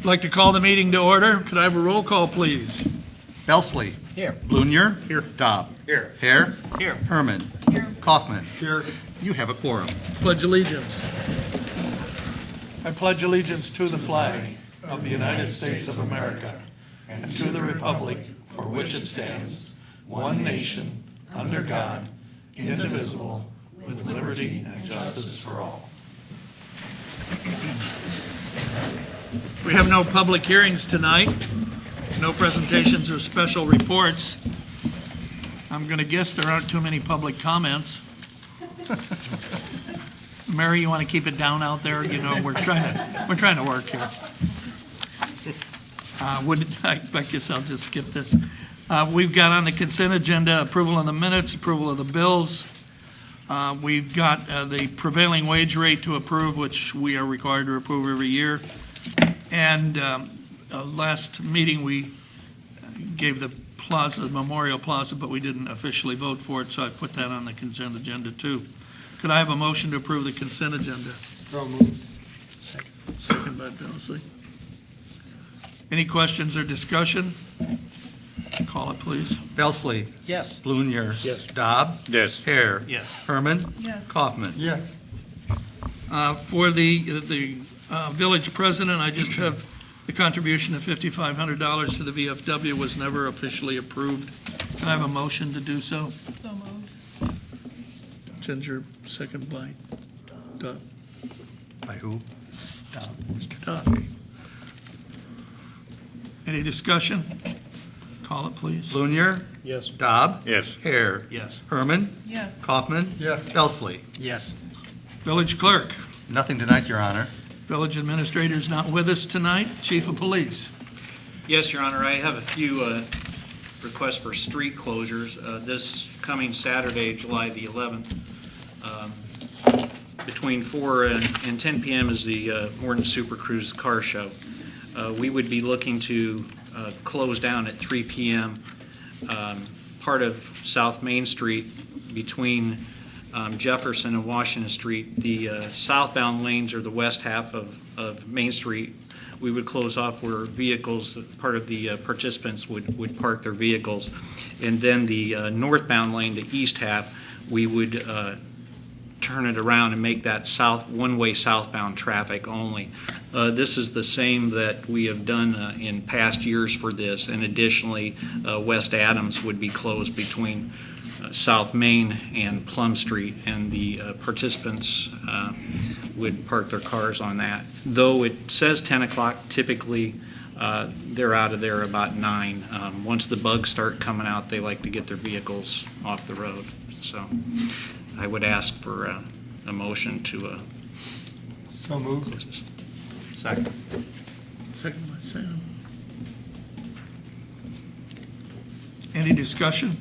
I'd like to call the meeting to order. Could I have a roll call, please? Belsley. Here. Blunier. Here. Dobb. Here. Hare. Here. Herman. Here. Kaufman. Here. You have a quorum. Pledge allegiance. I pledge allegiance to the flag of the United States of America and to the republic for which it stands, one nation, under God, indivisible, with liberty and justice for all. We have no public hearings tonight, no presentations or special reports. I'm going to guess there aren't too many public comments. Mary, you want to keep it down out there? You know, we're trying to work here. I guess I'll just skip this. We've got on the consent agenda approval of the minutes, approval of the bills. We've got the prevailing wage rate to approve, which we are required to approve every year. And last meeting we gave the plaza, the Memorial Plaza, but we didn't officially vote for it, so I put that on the consent agenda too. Could I have a motion to approve the consent agenda? So moved. Second by Belsley. Any questions or discussion? Call it, please. Belsley. Yes. Blunier. Yes. Dobb. Yes. Hare. Yes. Herman. Yes. Kaufman. Yes. For the village president, I just have the contribution of $5,500 to the VFW was never officially approved. Can I have a motion to do so? So moved. Ginger, second by Doug. By who? Dobb. Mr. Doug. Any discussion? Call it, please. Blunier. Yes. Dobb. Yes. Hare. Yes. Herman. Yes. Kaufman. Yes. Belsley. Yes. Village clerk. Nothing tonight, Your Honor. Village administrator is not with us tonight. Chief of police. Yes, Your Honor, I have a few requests for street closures. This coming Saturday, July the 11th, between 4 and 10 p.m. is the Morton Super Cruise car show. We would be looking to close down at 3 p.m. Part of South Main Street between Jefferson and Washington Street. The southbound lanes are the west half of Main Street. We would close off where vehicles, part of the participants would park their vehicles. And then the northbound lane, the east half, we would turn it around and make that one-way southbound traffic only. This is the same that we have done in past years for this, and additionally, West Adams would be closed between South Main and Plum Street, and the participants would park their cars on that. Though it says 10 o'clock, typically they're out of there about 9. Once the bugs start coming out, they like to get their vehicles off the road. So I would ask for a motion to So moved. close this. Second. Second by Sam. Any discussion?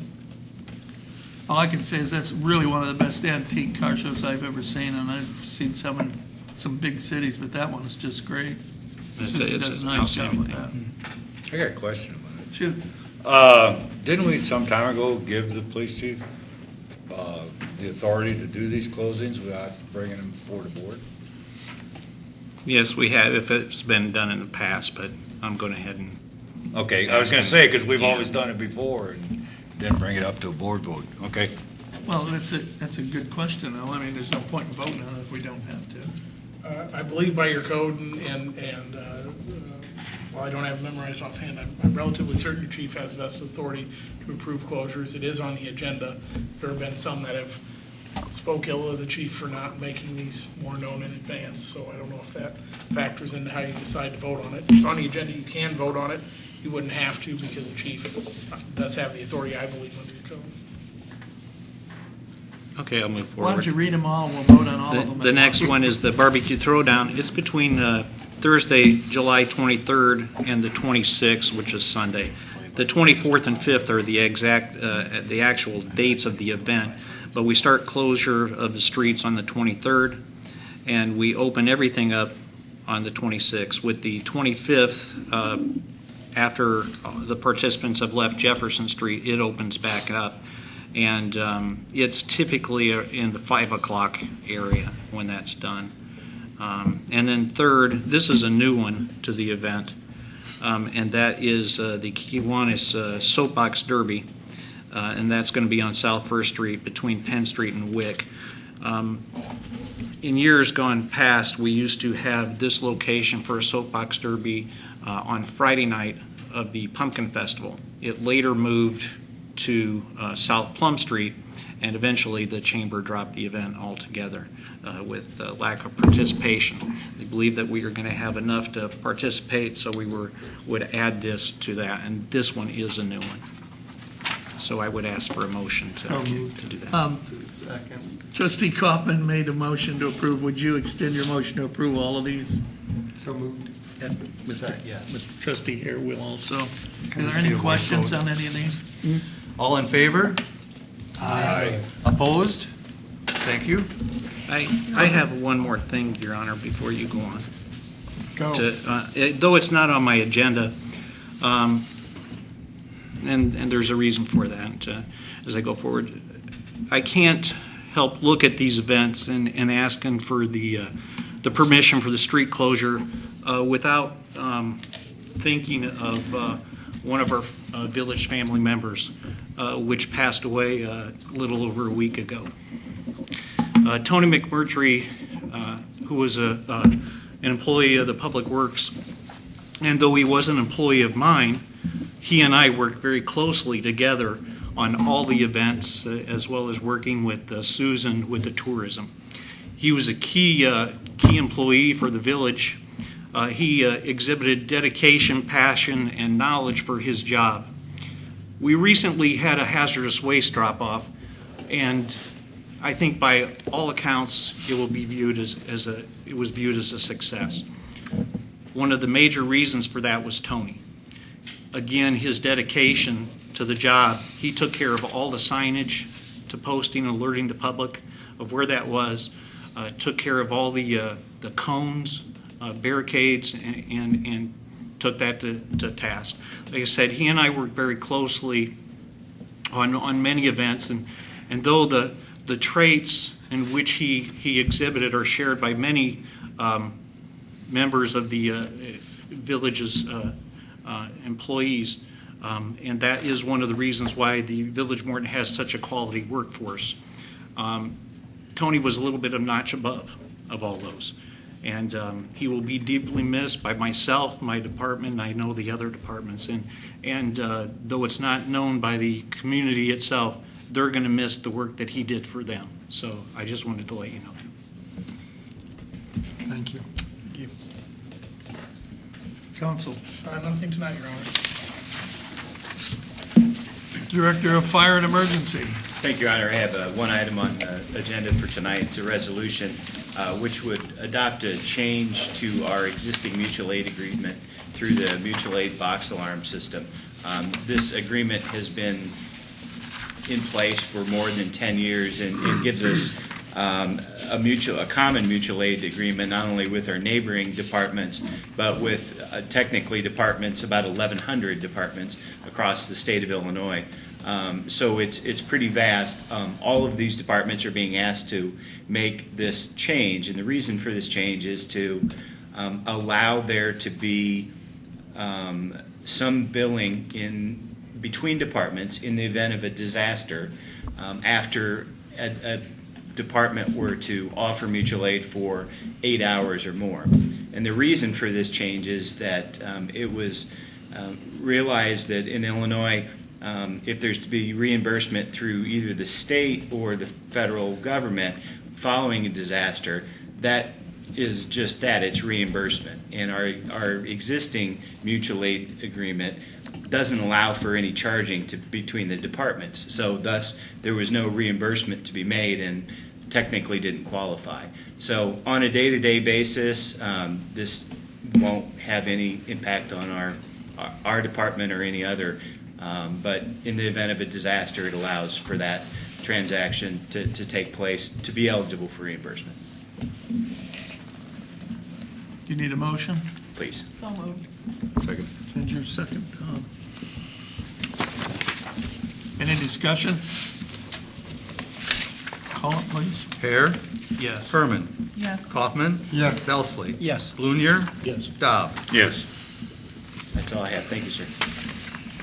All I can say is that's really one of the best antique car shows I've ever seen, and I've seen some in some big cities, but that one is just great. Susan does a nice job with that. I got a question about it. Shoot. Didn't we some time ago give the police chief the authority to do these closings without bringing them before the board? Yes, we have, if it's been done in the past, but I'm going ahead and Okay, I was going to say, because we've always done it before and didn't bring it up to a board vote. Okay. Well, that's a good question, though. I mean, there's no point in voting on it if we don't have to. I believe by your code, and while I don't have it memorized offhand, I'm relatively certain your chief has vested authority to approve closures. It is on the agenda. There have been some that have spoke ill of the chief for not making these more known in advance, so I don't know if that factors into how you decide to vote on it. It's on the agenda. You can vote on it. You wouldn't have to because the chief does have the authority, I believe, under your code. okay, I'll move Why don't forward. you read them all, and we'll vote on all of them. The next one is the barbecue throwdown. It's between Thursday, July 23rd and the 26th, which is Sunday. The 24th and 5th are the actual dates of the event, but we start closure of the streets on the 23rd, and we open everything up on the 26th. With the 25th, after the participants have left Jefferson Street, it opens back up. And it's typically in the 5 o'clock area when that's done. And then third, this is a new one to the event, and that is the Kiwanis Soapbox Derby, and that's going to be on South First Street between Penn Street and Wick. In years gone past, we used to have this location for a soapbox derby on Friday night of the Pumpkin Festival. It later moved to South Plum Street, and eventually the chamber dropped the event altogether with lack of participation. They believed that we were going to have enough to participate, so we would add this to that, and this one is a new one. So I would ask for a motion So moved. to do that. Second. Trustee Kaufman made a motion to approve. Would you extend your motion to approve all of these? So moved. And Mr. Yes. Mr. Trustee here will also. Are this there be any a voice questions vote? on any of these? All in favor? Aye. Opposed? Thank you. I have one more thing, Your Honor, before you go on. Go. Though it's not on my agenda, and there's a reason for that as I go forward. I can't help look at these events and asking for the permission for the street closure without thinking of one of our village family members, which passed away a little over a week ago. Tony McMurtry, who was an employee of the Public Works, and though he was an employee of mine, he and I worked very closely together on all the events, as well as working with Susan with the tourism. He was a key employee for the village. He exhibited dedication, passion, and knowledge for his job. We recently had a hazardous waste drop-off, and I think by all accounts it will be viewed as a success. One of the major reasons for that was Tony. Again, his dedication to the job. He took care of all the signage to posting, alerting the public of where that was. Took care of all the cones, barricades, and took that to task. Like I said, he and I worked very closely on many events, and though the traits in which he exhibited are shared by many members of the village's employees, and that is one of the reasons why the Village Morton has such a quality workforce. Tony was a little bit of notch above of all those, and he will be deeply missed by myself, my department, and I know the other departments, and though it's not known by the community itself, they're going to miss the work that he did for them. So I just wanted to let you know. Thank you. Council. Nothing tonight, Your Honor. Director of Fire and Emergency. Thank you, Your Honor. I have one item on the agenda for tonight. It's a resolution which would adopt a change to our existing mutual aid agreement through the mutual aid box alarm system. This agreement has been in place for more than 10 years and gives us a common mutual aid agreement, not only with our neighboring departments, but with technically departments, about 1,100 departments across the state of Illinois. So it's pretty vast. All of these departments are being asked to make this change, and the reason for this change is to allow there to be some billing in between departments in the event of a disaster after a department were to offer mutual aid for 8 hours or more. And the reason for this change is that it was realized that in Illinois, if there's to be reimbursement through either the state or the federal government following a disaster, that is just that, it's reimbursement. And our existing mutual aid agreement doesn't allow for any charging between the departments. So thus, there was no reimbursement to be made and technically didn't qualify. So on a day-to-day basis, this won't have any impact on our department or any other. But in the event of a disaster, it allows for that transaction to take place to be eligible for reimbursement. Do you need a motion? Please. So moved. Second. Ginger, second. Any discussion? Call it, please. Hare. Yes. Herman. Yes. Kaufman. Yes. Belsley. Yes. Blunier. Yes. Dobb. Yes. That's all I have. Thank you, sir.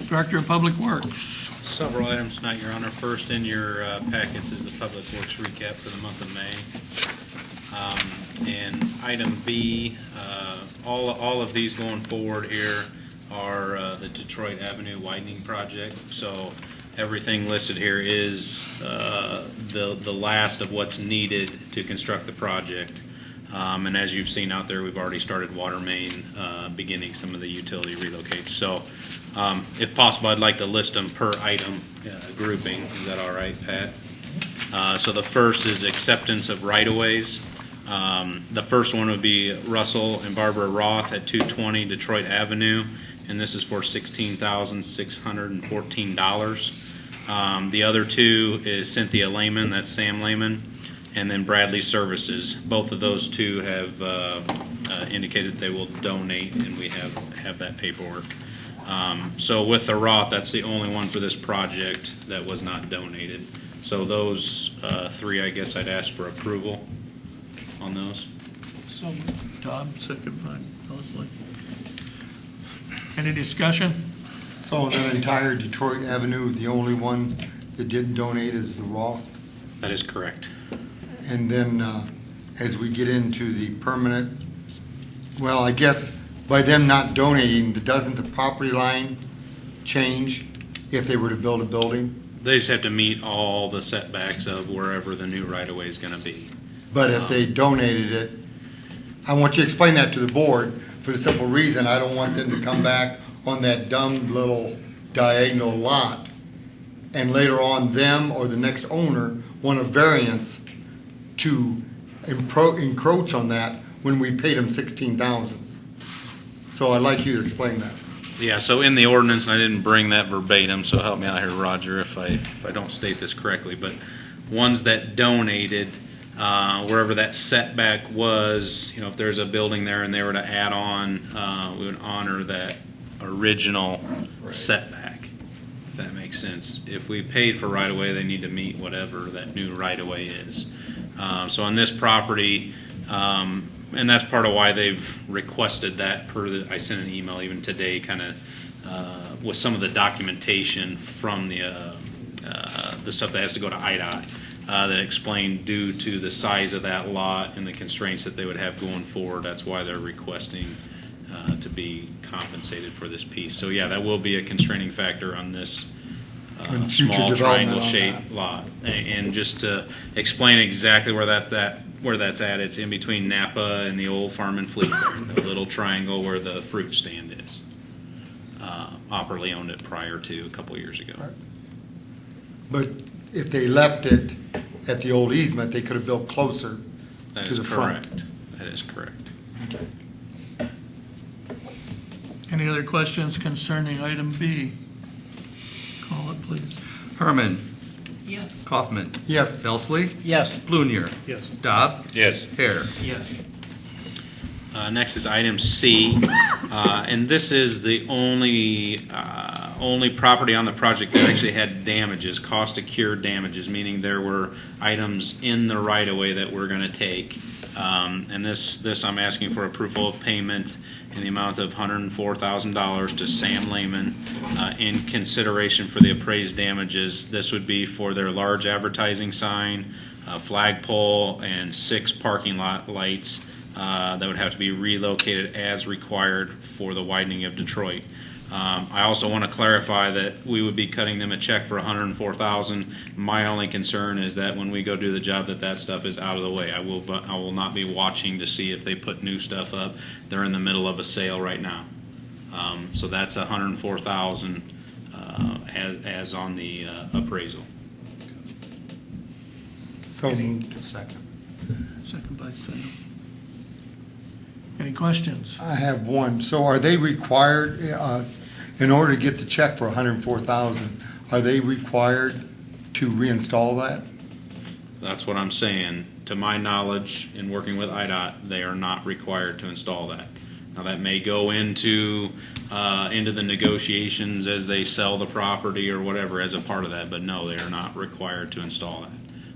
Director of Public Works. Several items tonight, Your Honor. First in your packets is the Public Works recap for the month of May. And item B, all of these going forward here are the Detroit Avenue widening project. So everything listed here is the last of what's needed to construct the project. And as you've seen out there, we've already started water main, beginning some of the utility relocates. So if possible, I'd like to list them per item grouping. Is that all right, Pat? So the first is acceptance of right-of-ways. The first one would be Russell and Barbara Roth at 220 Detroit Avenue, and this is for $16,614. The other two is Cynthia Lehman, that's Sam Lehman, and then Bradley Services. Both of those two have indicated they will donate, and we have that paperwork. So with the Roth, that's the only one for this project that was not donated. So those three, I guess I'd ask for approval on those. So, Dobb, second by Leslie. Any discussion? So that entire Detroit Avenue, the only one that didn't donate is the Roth? That is correct. And then as we get into the permanent, well, I guess by them not donating, doesn't the property line change if they were to build a building? They just have to meet all the setbacks of wherever the new right-of-way is going to be. But if they donated it, I want you to explain that to the board for the simple reason, I don't want them to come back on that dumb little diagonal lot and later on them or the next owner want a variance to encroach on that when we paid them $16,000. So I'd like you to explain that. Yeah, so in the ordinance, and I didn't bring that verbatim, so help me out here, Roger, if I don't state this correctly, but ones that donated, wherever that setback was, if there's a building there and they were to add on, we would honor that original setback, if that makes sense. If we paid for right-of-way, they need to meet whatever that new right-of-way is. So on this property, and that's part of why they've requested that I sent an email even today kind of with some of the documentation from the stuff that has to go to IDOT that explained due to the size of that lot and the constraints that they would have going forward, that's why they're requesting to be compensated for this piece. So yeah, that will be a constraining factor on this And future small development on triangle-shaped lot. And just to explain exactly where that's at, it's in between Napa and the old Farm and Fleet, the little triangle where the fruit stand is. Opperly owned it prior to a couple years ago. Right. But if they left it at the old easement, they could have built closer That to is the front. correct. That is correct. Okay. Any other questions concerning item B? Call it, please. Herman. Yes. Kaufman. Yes. Belsley. Yes. Blunier. Yes. Dobb. Yes. Hare. Yes. Next is item C, and this is the only property on the project that actually had damages, cost to cure damages, meaning there were items in the right-of-way that we're going to take. And this I'm asking for approval of payment in the amount of $104,000 to Sam Lehman in consideration for the appraised damages. This would be for their large advertising sign, flagpole, and 6 parking lot lights that would have to be relocated as required for the widening of Detroit. I also want to clarify that we would be cutting them a check for $104,000. My only concern is that when we go do the job, that stuff is out of the way. I will not be watching to see if they put new stuff up. They're in the middle of a sale right now, so that's $104,000 as on the appraisal. So moved. Second. Second by Sam. Any questions? I have one. So are they required, in order to get the check for $104,000, are they required to reinstall that? That's what I'm saying. To my knowledge, in working with IDOT, they are not required to install that. Now, that may go into the negotiations as they sell the property or whatever as a part of that, but no, they are not required to install that.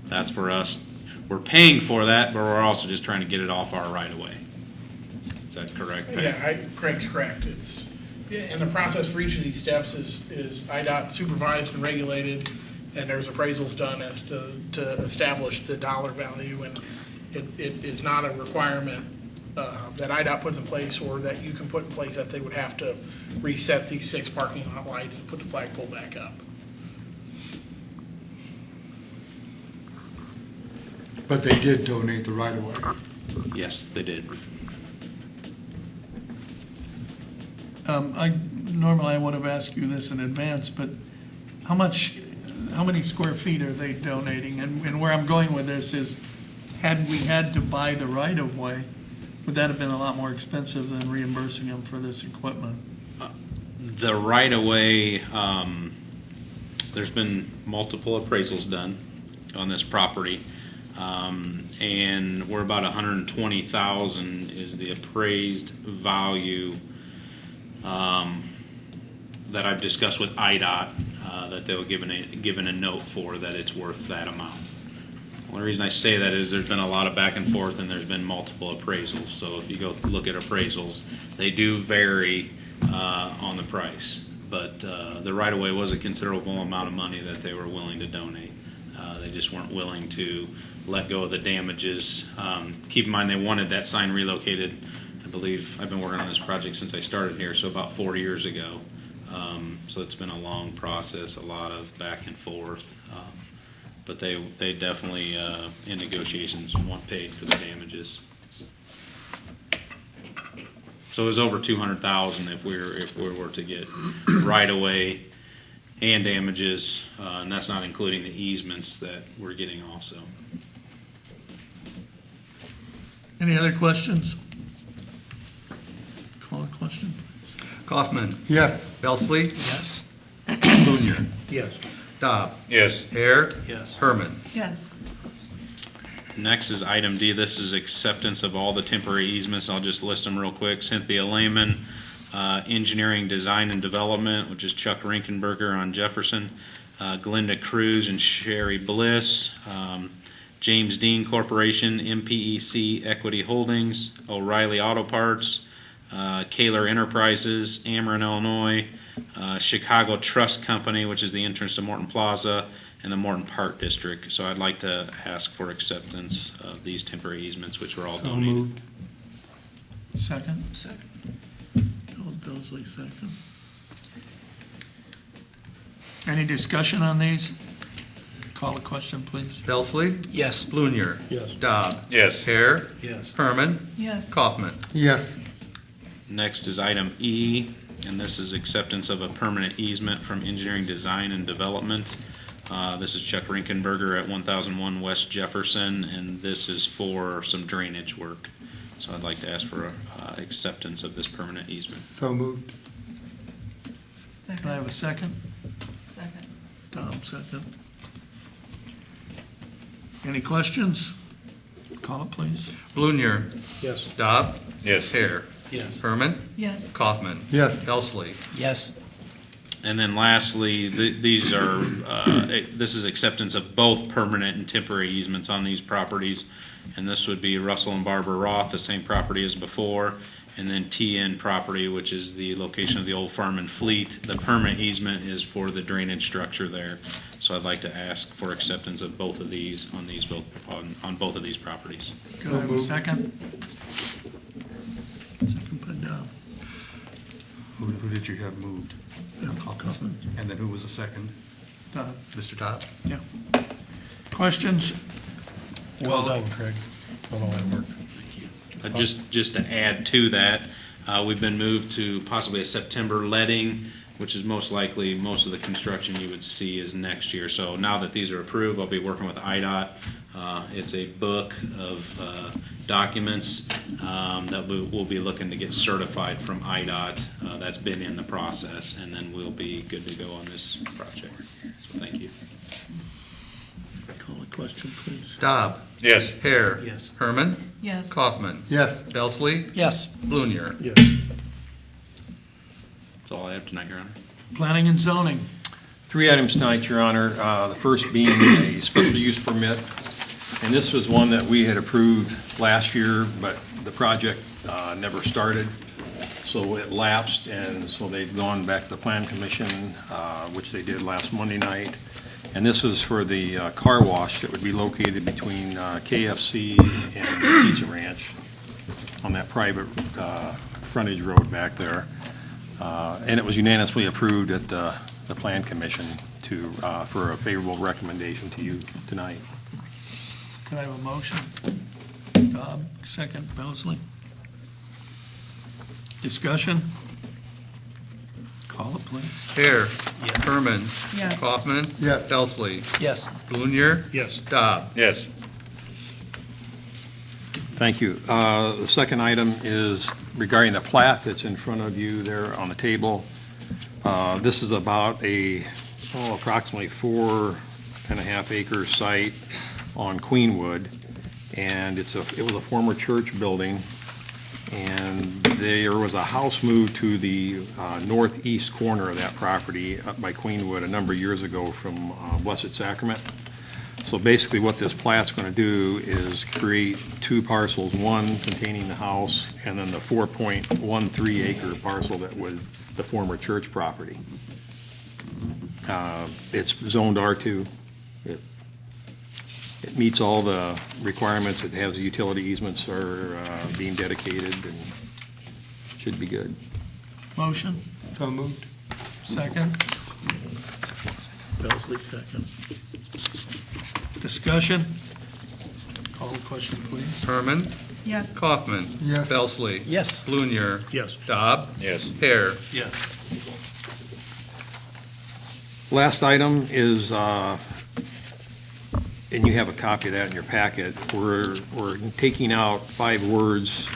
That's for us. We're paying for that, but we're also just trying to get it off our right of way. Is that correct, Pat? Yeah, Craig's correct. It's, yeah, and the process for each of these steps is IDOT supervised and regulated, and there's appraisals done as to establish the dollar value, and it is not a requirement that IDOT puts in place or that you can put in place that they would have to reset these 6 parking lot lights and put the flagpole back up. But they did donate the right of way. Yes, they did. Normally I would have asked you this in advance, but how many square feet are they donating? And where I'm going with this is, had we had to buy the right of way, would that have been a lot more expensive than reimbursing them for this equipment? The right of way, there's been multiple appraisals done on this property. And we're about 120,000 is the appraised value that I've discussed with IDOT, that they were given a note for that it's worth that amount. The only reason I say that is there's been a lot of back and forth and there's been multiple appraisals. So if you go look at appraisals, they do vary on the price. But the right-of-way was a considerable amount of money that they were willing to donate. They just weren't willing to let go of the damages. Keep in mind, they wanted that sign relocated. I believe I've been working on this project since I started here, so about 4 years ago. So it's been a long process, a lot of back and forth. But they definitely, in negotiations, want paid for the damages. So it was over 200,000 if we were to get right away and damages, and that's not including the easements that we're getting also. Any other questions? Call a question. Kaufman. Yes. Belsley. Yes. Blunier. Yes. Dobb. Yes. Hare. Yes. Herman. Yes. Next is item D. This is acceptance of all the temporary easements. I'll just list them real quick. Cynthia Lehman, Engineering, Design, and Development, which is Chuck Rinkenberger on Jefferson, Glenda Cruz and Sherry Bliss, James Dean Corporation, MPEC Equity Holdings, O'Reilly Auto Parts, Kaler Enterprises, Ameren, Illinois, Chicago Trust Company, which is the entrance to Morton Plaza, and the Morton Park District. So I'd like to ask for acceptance of these temporary easements, which were all So donated. moved. Second? Second. Belsley, second. Any discussion on these? Call a question, please. Belsley. Yes. Blunier. Yes. Dobb. Yes. Hare. Yes. Herman. Yes. Kaufman. Yes. Next is item E, and this is acceptance of a permanent easement from Engineering, Design, and Development. This is Chuck Rinkenberger at 1001 West Jefferson, and this is for some drainage work. So I'd like to ask for acceptance of this permanent easement. So moved. Can I have a second? Second. Tom, second. Any questions? Call it, please. Blunier. Yes. Dobb. Yes. Hare. Yes. Herman. Yes. Kaufman. Yes. Belsley. Yes. And then lastly, these are, this is acceptance of both permanent and temporary easements on these properties. And this would be Russell and Barbara Roth, the same property as before. And then TN property, which is the location of the old farm and fleet. The permanent easement is for the drainage structure there. So I'd like to ask for acceptance of both of these on on both of these properties. Can I have a second? Second by Dow. Who did you have moved? Kaufman. And then who was the second? Dow. Mr. Dobb. Yeah. Questions? Well done, Craig. On all that work. Just to add to that, we've been moved to possibly a September letting, which is most likely, most of the construction you would see is next year. So now that these are approved, I'll be working with IDOT. It's a book of documents that we'll be looking to get certified from IDOT. That's been in the process, and then we'll be good to go on this project. So thank you. Call a question, please. Dobb. Yes. Hare. Yes. Herman. Yes. Kaufman. Yes. Belsley. Yes. Blunier. Yes. That's all I have tonight, Your Honor. Planning and zoning. Three items tonight, Your Honor. The first being a special use permit. And this was one that we had approved last year, but the project never started. So it lapsed, and so they've gone back to the Plan Commission, which they did last Monday night. And this is for the car wash that would be located between KFC and Pizza Ranch on that private frontage road back there. And it was unanimously approved at the Plan Commission for a favorable recommendation to you tonight. Can I have a motion? Dobb, second, Belsley. Discussion? Call it, please. Hare. Herman. Yes. Kaufman. Yes. Belsley. Yes. Blunier. Yes. Dobb. Yes. Thank you. The second item is regarding the plat that's in front of you there on the table. This is about approximately 4.5 acre site on Queenwood, and it was a former church building, and there was a house moved to the northeast corner of that property up by Queenwood a number of years ago from Blessed Sacrament. So basically what this plat's going to do is create two parcels, one containing the house and then the 4.13 acre parcel that was the former church property. It's zoned R2. It meets all the requirements. It has utility easements are being dedicated and should be good. Motion? So moved. Second? Belsley, second. Discussion? Call the question, please. Herman. Yes. Kaufman. Yes. Belsley. Yes. Blunier. Yes. Dobb. Yes. Hare. Yes. Last item is, and you have a copy of that in your packet, we're taking out 5 words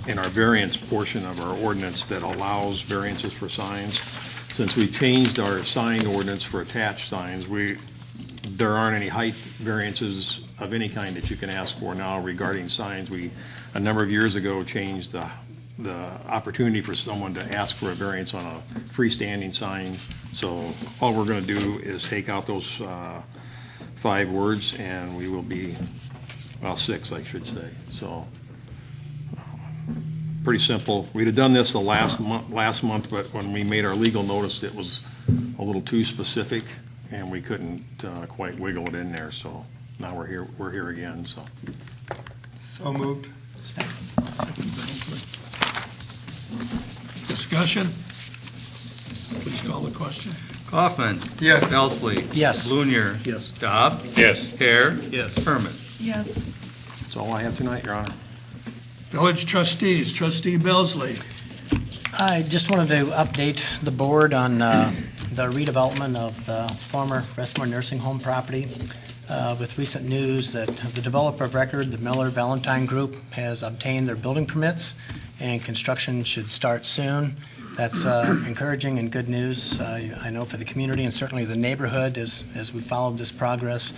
in our variance portion of our ordinance that allows variances for signs. Since we changed our sign ordinance for attached signs, there aren't any height variances of any kind that you can ask for now regarding signs. We, a number of years ago, changed the opportunity for someone to ask for a variance on a freestanding sign. So all we're going to do is take out those 5 words, and we will be, well, 6, I should say. So pretty simple. We'd have done this the last month, but when we made our legal notice, it was a little too specific, and we couldn't quite wiggle it in there. So now we're here again. So So moved. Second, Belsley. Discussion? Please call the question. Kaufman. Yes. Belsley. Yes. Blunier. Yes. Dobb. Yes. Hare. Yes. Herman. Yes. that's all I have tonight, Your Honor. Village trustees, trustee Belsley. I just wanted to update the board on the redevelopment of the former Westmore Nursing Home property with recent news that the developer of record, the Miller Valentine Group, has obtained their building permits and construction should start soon. That's encouraging and good news, I know, for the community and certainly the neighborhood as we followed this progress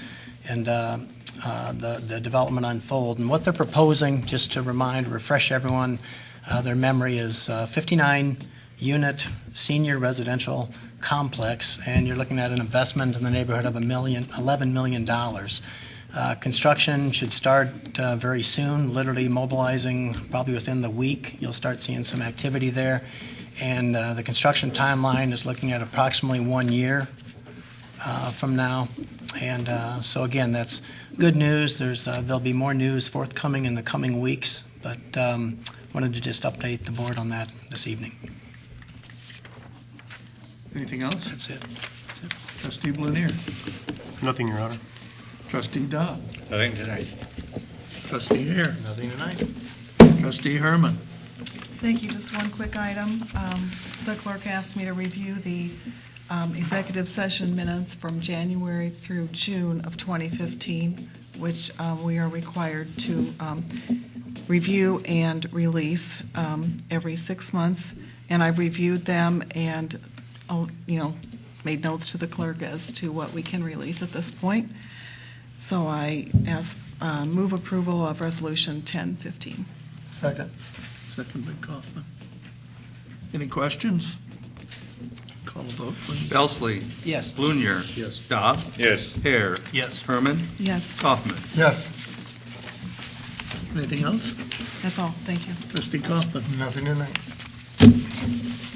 and the development unfold. And what they're proposing, just to refresh everyone, their memory is 59-unit senior residential complex, and you're looking at an investment in the neighborhood of $11 million. Construction should start very soon, literally mobilizing probably within the week. You'll start seeing some activity there. And the construction timeline is looking at approximately 1 year from now. And so again, that's good news. There'll be more news forthcoming in the coming weeks, but wanted to just update the board on that this evening. Anything else? That's it. Trustee Blunier. Nothing, Your Honor. Trustee Dobb. Nothing tonight. Trustee Hare. Nothing tonight. Trustee Herman. Thank you. Just one quick item. The clerk asked me to review the executive session minutes from January through June of 2015, which we are required to review and release every 6 months. And I've reviewed them and, made notes to the clerk as to what we can release at this point. So I move approval of Resolution 1015. Second. Second by Kaufman. Any questions? Call the vote, please. Belsley. Yes. Blunier. Yes. Dobb. Yes. Hare. Yes. Herman. Yes, Kaufman. Yes, Anything else? that's all. Thank you. Trustee Kaufman? nothing tonight.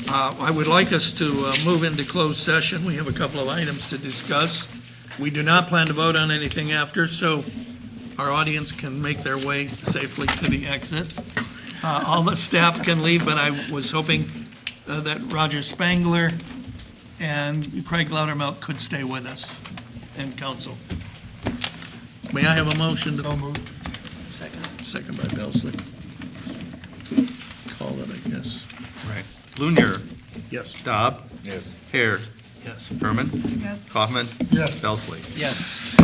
I would like us to move into closed session. We have a couple of items to discuss. We do not plan to vote on anything after, so our audience can make their way safely to the exit. All the staff can leave, but I was hoping that Roger Spangler and Craig Loudermilk could stay with us and counsel. May I have a motion? So moved. Second by Belsley. Call it, I guess. Right. Blunier. Yes. Dobb. Yes. Hare. Yes. Herman. Yes. Kaufman. Yes. Belsley. Yes.